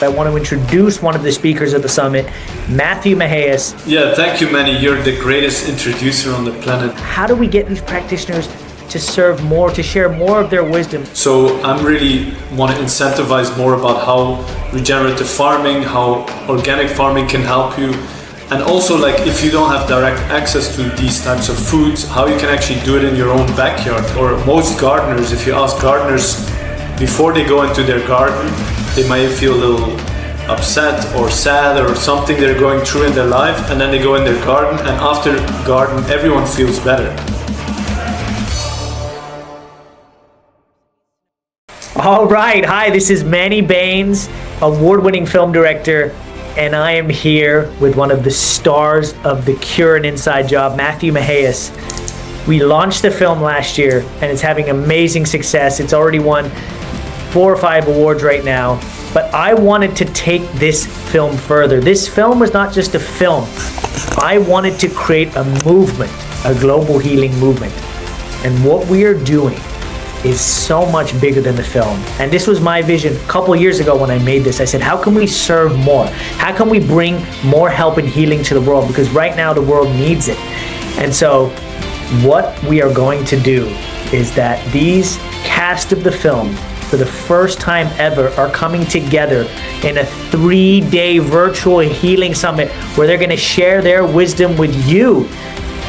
I want to introduce one of the speakers of the summit, Matthieu Mehuys. Yeah, thank you, Manny. You're the greatest introducer on the planet. How do we get these practitioners to serve more, to share more of their wisdom? So I'm really want to incentivize more about how regenerative farming, how organic farming can help you. And also, like, if you don't have direct access to these types of foods, how you can actually do it in your own backyard. Or most gardeners, if you ask gardeners before they go into their garden, they might feel a little upset or sad or something they're going through in their life, and then they go in their garden, and after garden everyone feels better. All right, hi, this is Manny Baines, award-winning film director, and I am here with one of the stars of The Cure and Inside Job, Matthieu Mehuys. We launched the film last year and it's having amazing success. It's already won 4 or 5 awards right now, but I wanted to take this film further. This film was not just a film. I wanted to create a movement, a global healing movement. And what we are doing is so much bigger than the film. And this was my vision a couple years ago when I made this. I said, how can we serve more? How can we bring more help and healing to the world? Because right now the world needs it. And so what we are going to do is that these cast of the film, for the first time ever, are coming together in a 3-day virtual healing summit where they're gonna share their wisdom with you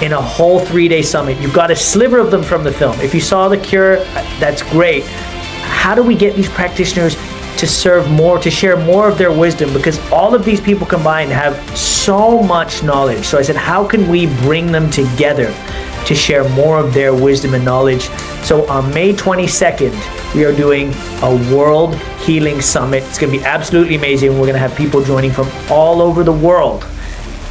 in a whole 3-day summit. You've got a sliver of them from the film. If you saw The Cure, that's great. How do we get these practitioners to serve more, to share more of their wisdom? Because all of these people combined have so much knowledge. So I said, how can we bring them together to share more of their wisdom and knowledge? So on May 22nd, we are doing a World Healing Summit. It's gonna be absolutely amazing. We're gonna have people joining from all over the world.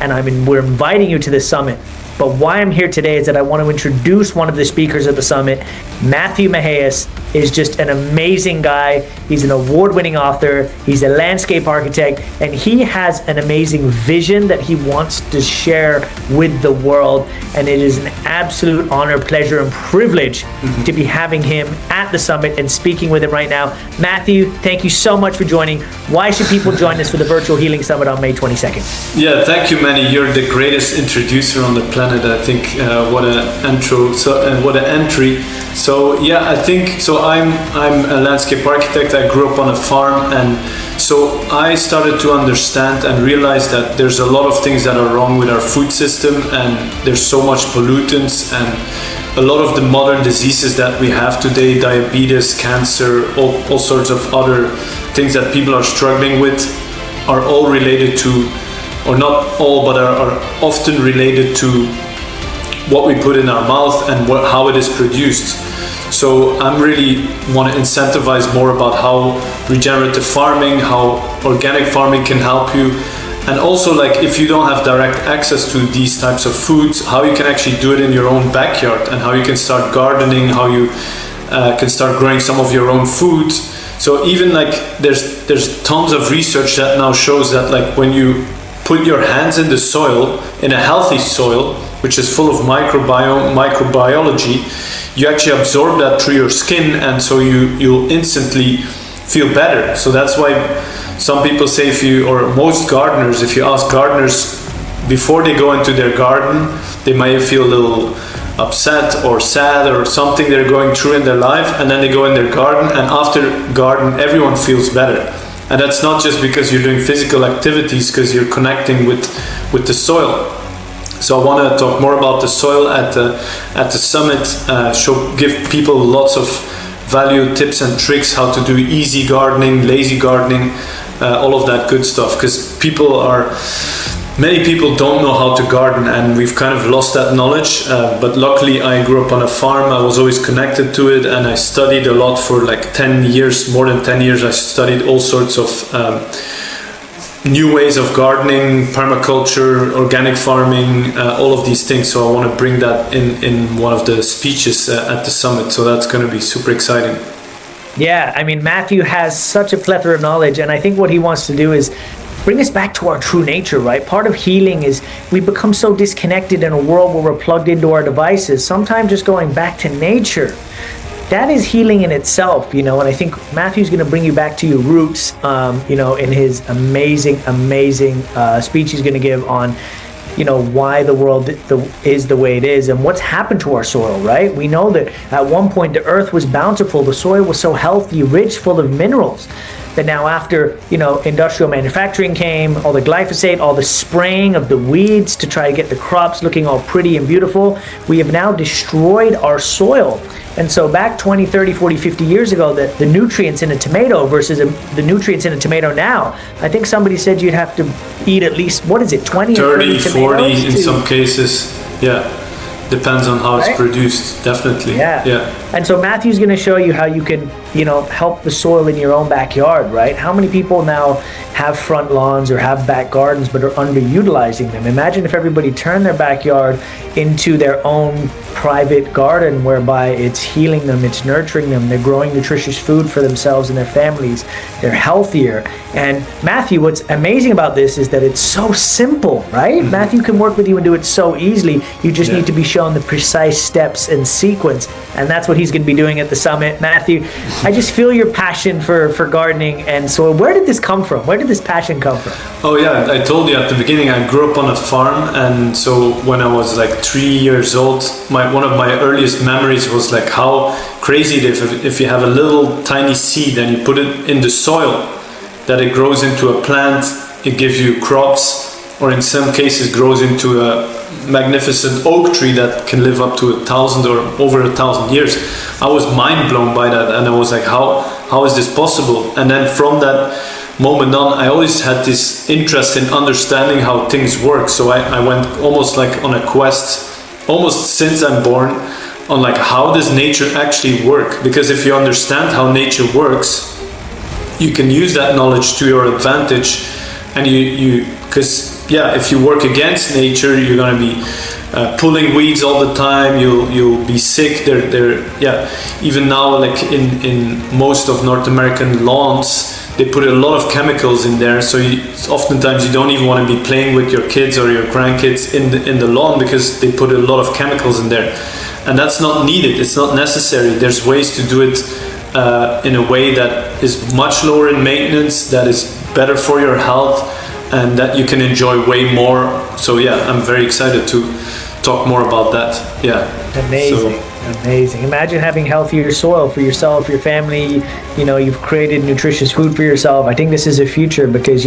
And we're inviting you to this summit. But why I'm here today is that I want to introduce one of the speakers of the summit. Matthieu Mehuys is just an amazing guy. He's an award-winning author. He's a landscape architect, and he has an amazing vision that he wants to share with the world. And it is an absolute honor, pleasure, and privilege to be having him at the summit and speaking with him right now. Matthieu, thank you so much for joining. Why should people join us for the Virtual Healing Summit on May 22nd? Yeah, thank you, Manny. You're the greatest introducer on the planet. I think what an intro, and what an entry. So yeah, I think so. I'm a landscape architect. I grew up on a farm, and so I started to understand and realize that there's a lot of things that are wrong with our food system, and there's so much pollutants, and a lot of the modern diseases that we have today, diabetes, cancer, all sorts of other things that people are struggling with, are all related to, or not all, but are often related to what we put in our mouth and how it is produced. So I'm really want to incentivize more about how regenerative farming, how organic farming can help you. And also, like, if you don't have direct access to these types of foods, how you can actually do it in your own backyard, and how you can start gardening, how you can start growing some of your own foods. So even like there's tons of research that now shows that, like, when you put your hands in the soil, in a healthy soil, which is full of microbiology, you actually absorb that through your skin, and so you'll instantly feel better. So that's why some people say, or most gardeners, if you ask gardeners before they go into their garden, they might feel a little upset or sad or something they're going through in their life, and then they go in their garden, and after garden everyone feels better. And that's not just because you're doing physical activities, because you're connecting with the soil. So I want to talk more about the soil at the summit, give people lots of value, tips and tricks, how to do easy gardening, lazy gardening, all of that good stuff. Because many people don't know how to garden, and we've kind of lost that knowledge. But luckily I grew up on a farm. I was always connected to it, and I studied a lot for like 10 years, more than 10 years. I studied all sorts of new ways of gardening, permaculture, organic farming, all of these things. So I want to bring that in one of the speeches at the summit. So that's going to be super exciting. Yeah, I mean, Matthieu has such a plethora of knowledge, and I think what he wants to do is bring us back to our true nature, right? Part of healing is we become so disconnected in a world where we're plugged into our devices. Sometimes just going back to nature that is healing in itself, and I think Matthew's going to bring you back to your roots, in his amazing speech he's going to give on, why the world is the way it is and what's happened to our soil, right? We know that at one point the earth was bountiful, the soil was so healthy, rich, full of minerals, that now after, industrial manufacturing came, all the glyphosate, all the spraying of the weeds to try to get the crops looking all pretty and beautiful, we have now destroyed our soil. And so back 20, 30, 40, 50 years ago, the nutrients in a tomato versus the nutrients in a tomato now, I think somebody said you'd have to eat at least, 20 30, 40 in some cases. Yeah. Depends on how it's produced, definitely. Yeah. And so Matthew's going to show you how you can, help the soil in your own backyard, right? How many people now have front lawns or have back gardens but are underutilizing them? Imagine if everybody turned their backyard into their own private garden, whereby it's healing them, it's nurturing them, they're growing nutritious food for themselves and their families, they're healthier. And Matthew, what's amazing about this is that it's so simple, right? Mm-hmm. Matthew can work with you and do it so easily. You just need to be shown the precise steps and sequence, and that's what he's going to be doing at the summit. Matthew, I just feel your passion for gardening and soil. Where did this come from? Where did this passion come from? Oh yeah, I told you at the beginning, I grew up on a farm, and so when I was like 3 years old, one of my earliest memories was like how crazy it is if you have a little tiny seed and you put it in the soil, that it grows into a plant, it gives you crops, or in some cases grows into a magnificent oak tree that can live up to 1,000 or over 1,000 years. I was mind blown by that, and I was like, how is this possible? And then from that moment on, I always had this interest in understanding how things work. So I went almost like on a quest, almost since I'm born, on like how does nature actually work? Because if you understand how nature works, you can use that knowledge to your advantage, and because if you work against nature, you're going to be pulling weeds all the time. You'll be sick. Even now, like in most of North American lawns, they put a lot of chemicals in there. So oftentimes you don't even want to be playing with your kids or your grandkids in the lawn, because they put a lot of chemicals in there, and that's not needed. It's not necessary. There's ways to do it in a way that is much lower in maintenance, that is better for your health, and that you can enjoy way more. So I'm very excited to talk more about that. Amazing. Imagine having healthier soil for yourself, your family. You've created nutritious food for yourself. I think this is a future, because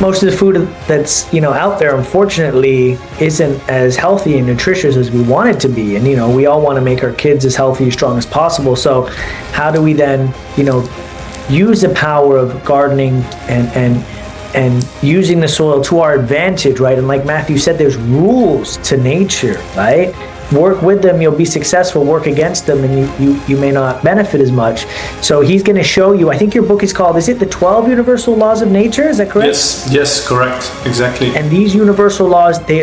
most of the food that's out there, unfortunately, isn't as healthy and nutritious as we want it to be. And we all want to make our kids as healthy, as strong as possible. So how do we then use the power of gardening and using the soil to our advantage, right? And like Matthew said, there's rules to nature, right? Work with them, you'll be successful. Work against them, and you may not benefit as much. So he's going to show you, I think your book is called, is it The 12 Universal Laws of Nature? Is that correct? Yes, correct. Exactly. And these universal laws, they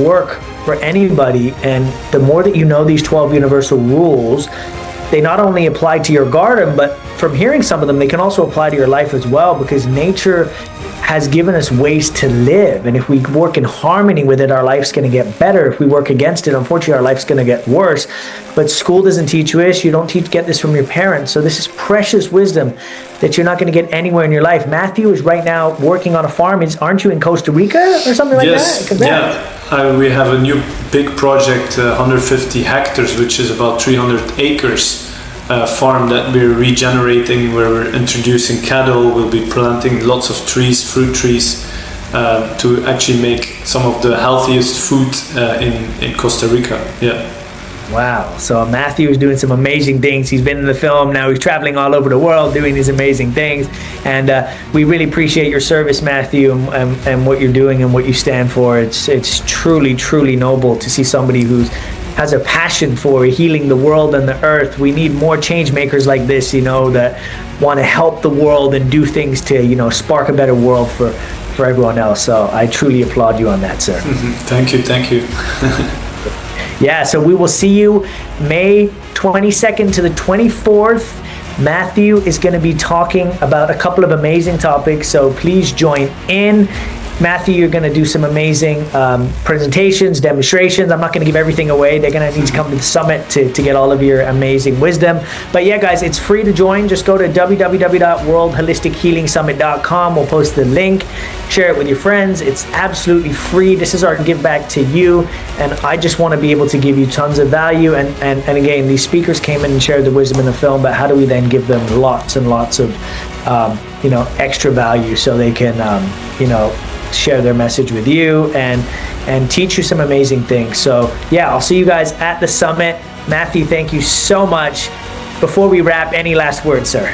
work for anybody. And the more that you know these 12 universal rules, they not only apply to your garden, but from hearing some of them, they can also apply to your life as well, because nature has given us ways to live. And if we work in harmony with it, our life's going to get better. If we work against it, unfortunately, our life's going to get worse. But school doesn't teach you this. You don't get this from your parents. So this is precious wisdom that you're not going to get anywhere in your life. Matthew is right now working on a farm. Aren't you in Costa Rica or something like that? Yeah. We have a new big project, 150 hectares, which is about 300 acres. Farm that we're regenerating, where we're introducing cattle. We'll be planting lots of trees, fruit trees, to actually make some of the healthiest food in Costa Rica. Wow. So Matthew is doing some amazing things. He's been in the film. Now he's traveling all over the world doing these amazing things. And we really appreciate your service, Matthew, and what you're doing and what you stand for. It's truly, truly noble to see somebody who has a passion for healing the world and the earth. We need more change makers like this, that want to help the world and do things to, spark a better world for everyone else. So I truly applaud you on that, sir. Thank you. So we will see you May 22nd to the 24th. Matthew is going to be talking about a couple of amazing topics, so please join in. Matthew, you're going to do some amazing presentations, demonstrations. I'm not going to give everything away. They're going to need to come to the summit to get all of your amazing wisdom. But yeah, guys, it's free to join. Just go to www.worldholistichealingsummit.com. We'll post the link. Share it with your friends. It's absolutely free. This is our give back to you. And I just want to be able to give you tons of value. And again, these speakers came in and shared the wisdom in the film, but how do we then give them lots and lots of extra value so they can share their message with you and teach you some amazing things. So yeah, I'll see you guys at the summit. Matthew, thank you so much. Before we wrap, any last words, sir?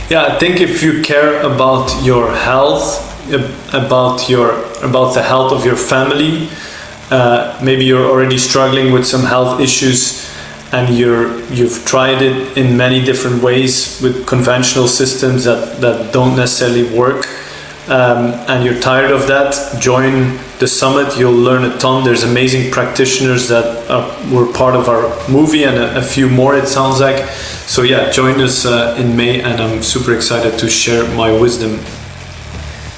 Yeah, I think if you care about your health, about the health of your family, maybe you're already struggling with some health issues and you've tried it in many different ways with conventional systems that don't necessarily work, and you're tired of that, join the summit. You'll learn a ton. There's amazing practitioners that were part of our movie and a few more, it sounds like. So yeah, join us in May, and I'm super excited to share my wisdom.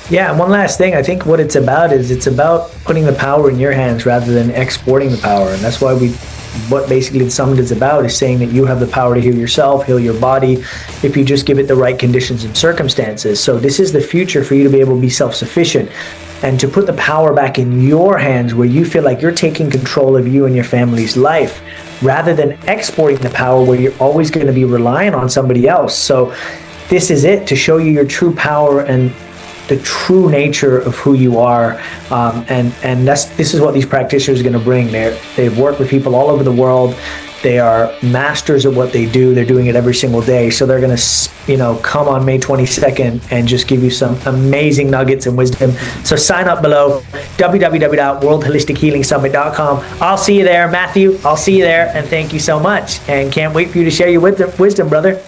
Yeah, and one last thing, I think what it's about is it's about putting the power in your hands rather than exporting the power. And that's why what basically the summit is about is saying that you have the power to heal yourself, heal your body, if you just give it the right conditions and circumstances. So this is the future for you to be able to be self-sufficient and to put the power back in your hands where you feel like you're taking control of you and your family's life rather than exporting the power where you're always going to be relying on somebody else. So this is it, to show you your true power and the true nature of who you are, and this is what these practitioners are going to bring. They've worked with people all over the world. They are masters at what they do. They're doing it every single day. So they're going to, come on May 22nd and just give you some amazing nuggets and wisdom. So sign up below, www.worldholistichealingsummit.com. I'll see you there, Matthew. I'll see you there, and thank you so much. And can't wait for you to share your wisdom, brother.